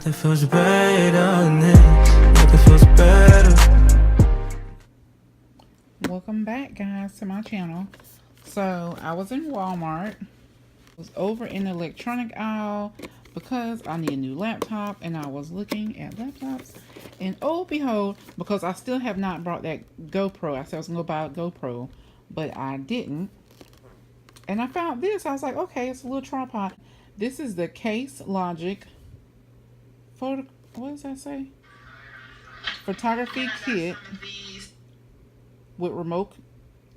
Nothing feels better than this. Nothing feels better. Welcome back, guys, to my channel. So I was in Walmart. I was over in the electronic aisle because I need a new laptop, and I was looking at laptops, and oh behold, because I still have not brought that GoPro. I said I was gonna buy a GoPro, but I didn't. And I found this. I was like, okay, it's a little tripod. This is the Case Logic photo. What does that say? Photography kit with remote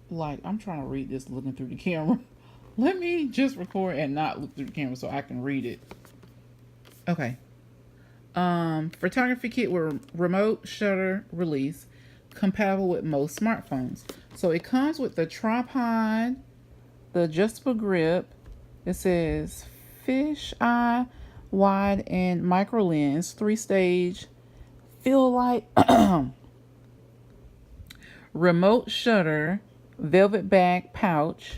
light. I'm trying to read this looking through the camera. Let me just record and not look through the camera so I can read it. Okay. Photography kit with remote shutter release, compatible with most smartphones. So it comes with the tripod, the adjustable grip. It says fish eye wide and micro lens, 3-stage fill light, remote shutter, velvet bag pouch,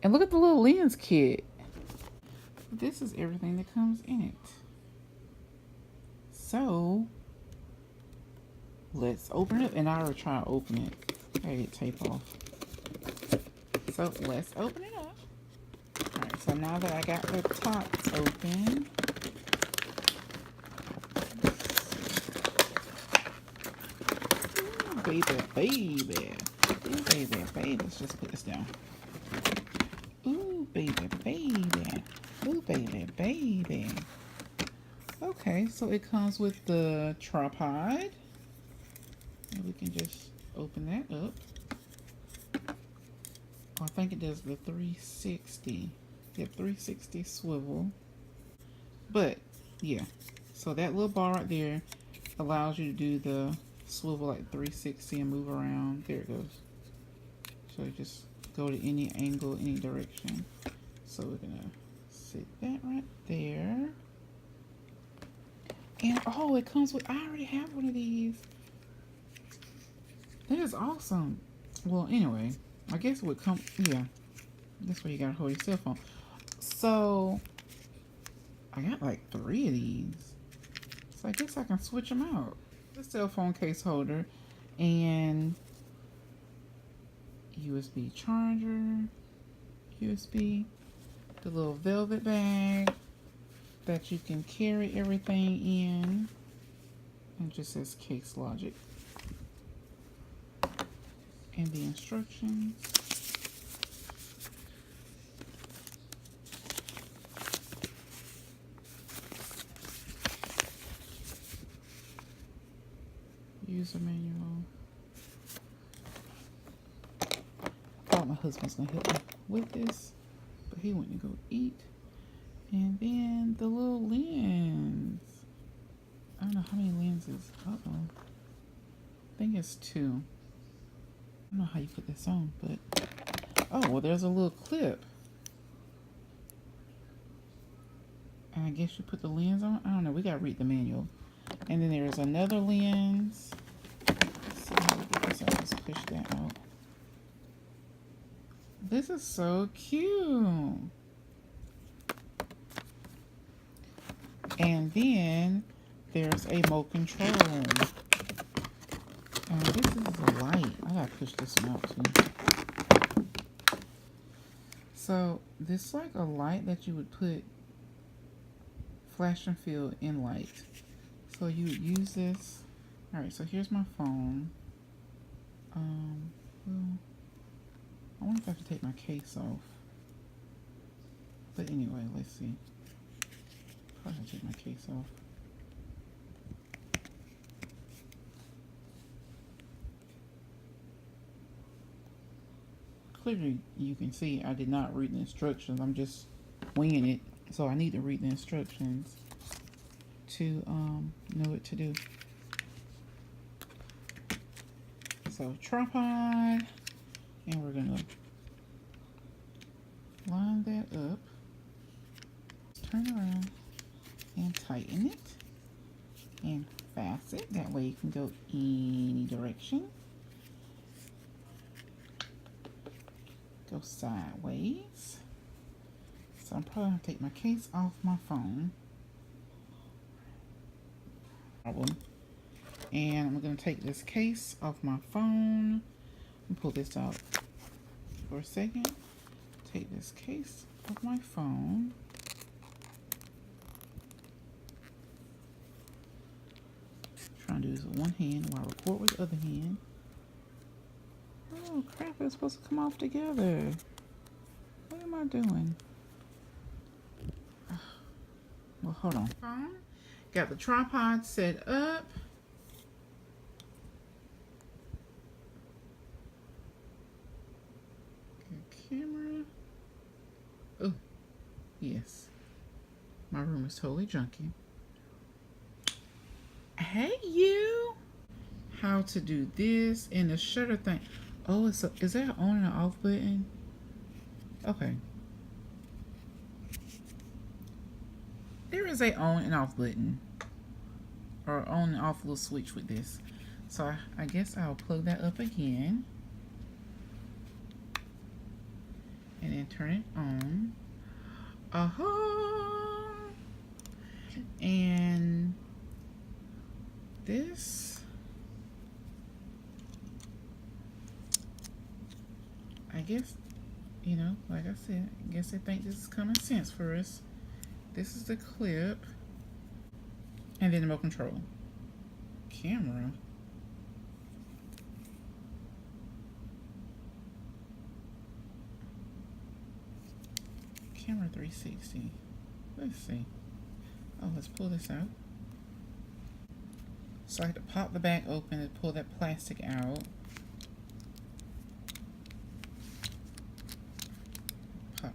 and look at the little lens kit. This is everything that comes in it. So let's open it, and I already tried to open it. I get tape off. So let's open it up. Alright, so now that I got the top open, ooh, baby. Ooh, baby. Let's just put this down. Ooh, baby. Ooh, baby. Okay, so it comes with the tripod. And we can just open that up. Oh, I think it does the 360. Yeah, 360 swivel. But, yeah. So that little bar right there allows you to do the swivel like 360 and move around. There it goes. So you just go to any angle, any direction. So we're going to sit that right there. And, oh, it comes with, I already have one of these. That is awesome. Well, anyway, I guess it would come, yeah. That's where you gotta hold your cell phone. So, I got like 3 of these. So I guess I can switch them out. The cell phone case holder and USB charger, USB, the little velvet bag that you can carry everything in. And it just says Case Logic. And the instructions. User manual. Thought my husband's gonna help me with this, but he went to go eat. And then the little lens. I don't know how many lenses. Uh-oh. I think it's 2. I don't know how you put this on, but oh, well, there's a little clip. And I guess you put the lens on. I don't know. We gotta read the manual. And then there's another lens. Let's see how we get this out. Let's push that out. This is so cute. And then there's a remote control. And this is a light. I gotta push this one out too. So this is like a light that you would put flash and fill in light. So you would use this. Alright, so here's my phone. Well, I wonder if I have to take my case off. But anyway, let's see. Probably take my case off. Clearly, you can see I did not read the instructions. I'm just winging it. So I need to read the instructions to know what to do. So tripod, and we're gonna line that up, turn around and tighten it and fasten it. That way you can go any direction. Go sideways. So I'm probably gonna take my case off my phone. And I'm going to take this case off my phone and pull this out for a second. Take this case off my phone. Trying to do this with one hand while I record with the other hand. Oh crap, it's supposed to come off together. What am I doing? Well, hold on. Got the tripod set up. Camera. Oh, yes. My room is totally junky. Hey, you. How to do this and the shutter thing. Oh, is that an on and off button? Okay. There is a on and off button. Or on and off little switch with this. So I guess I'll plug that up again. And then turn it on. And this, I guess, you know, like I said, I guess they think this is common sense for us. This is the clip. And then the remote control. Camera. Camera 360. Let's see. Oh, let's pull this out. So I have to pop the back open and pull that plastic out. Pop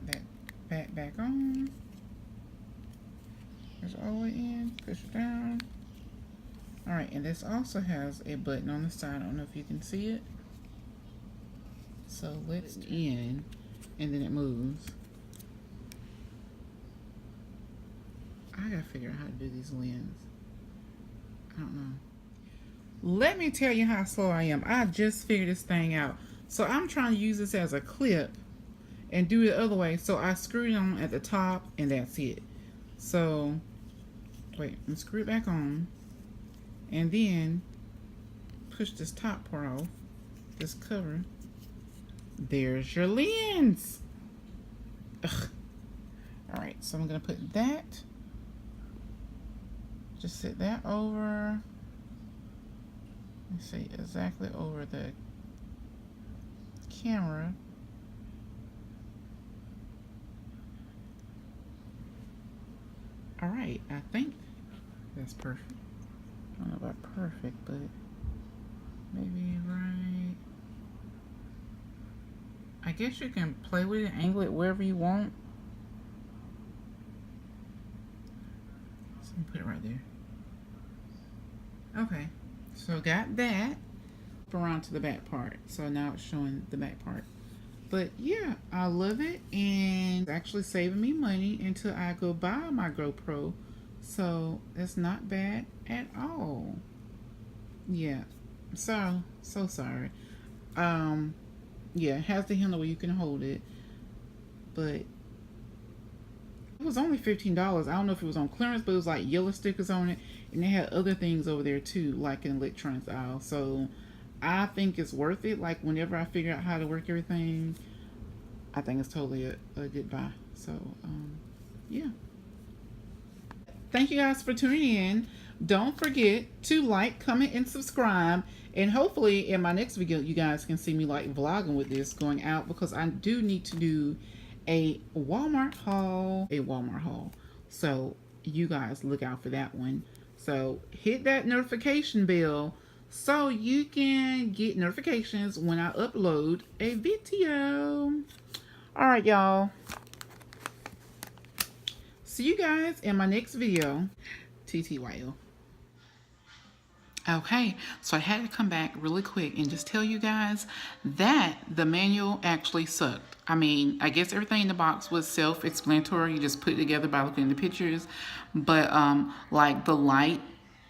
that back on. There's all the way in. Push it down. Alright, and this also has a button on the side. I don't know if you can see it. So let's in, and then it moves. I gotta figure out how to do these lenses. I don't know. Let me tell you how slow I am. I just figured this thing out. So I'm trying to use this as a clip and do it the other way. So I screw it on at the top and that's it. So, wait, and screw it back on. And then push this top part off. This cover. There's your lens. Ugh. Alright, so I'm gonna put that. Just sit that over. Let's see, exactly over the camera. Alright, I think that's perfect. I don't know about perfect, but maybe right. I guess you can play with it, angle it wherever you want. So I'm gonna put it right there. Okay, so got that. Around to the back part. So now it's showing the back part. But yeah, I love it, and it's actually saving me money until I go buy my GoPro. So it's not bad at all. Yeah, so sorry. Yeah, it has the handle where you can hold it, but it was only $15. I don't know if it was on clearance, but it was like yellow stickers on it, and they had other things over there too, like an electronics aisle. So I think it's worth it. Like whenever I figure out how to work everything, I think it's totally a good buy. So yeah. Thank you guys for tuning in. Don't forget to like, comment, and subscribe. And hopefully in my next video, you guys can see me like vlogging with this going out, because I do need to do a Walmart haul. So you guys look out for that one. So hit that notification bell so you can get notifications when I upload a video. All right, y'all. See you guys in my next video. TTYL. Okay, so I had to come back really quick and just tell you guys that the manual actually sucked. I mean, I guess everything in the box was self-explanatory. You just put it together by looking at the pictures. But like the light,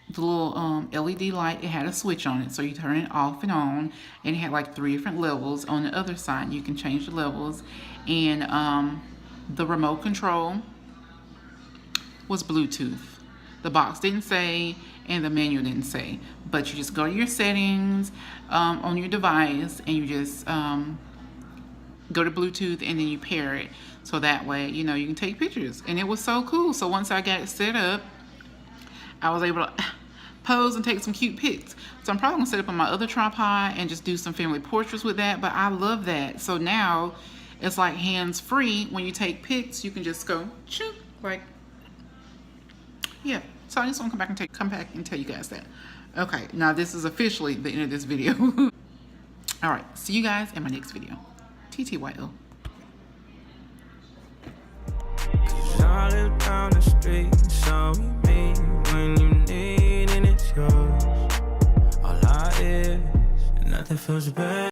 the little LED light, it had a switch on it, so you turn it off and on, and it had like 3 different levels. On the other side, you can change the levels, and the remote control was Bluetooth. The box didn't say and the manual didn't say. But you just go to your settings on your device and you just go to Bluetooth and then you pair it. So that way, you know, you can take pictures. And it was so cool. So once I got it set up, I was able to pose and take some cute pics. So I'm probably gonna set up on my other tripod and just do some family portraits with that. But I love that. So now it's like hands-free. When you take pics, you can just go shoot, like, yeah. So I just want to come back and tell you guys that. Okay, now this is officially the end of this video. All right, see you guys in my next video. TTYL. I live down the street, so we meet when you need and it's yours. All I is, and nothing feels better.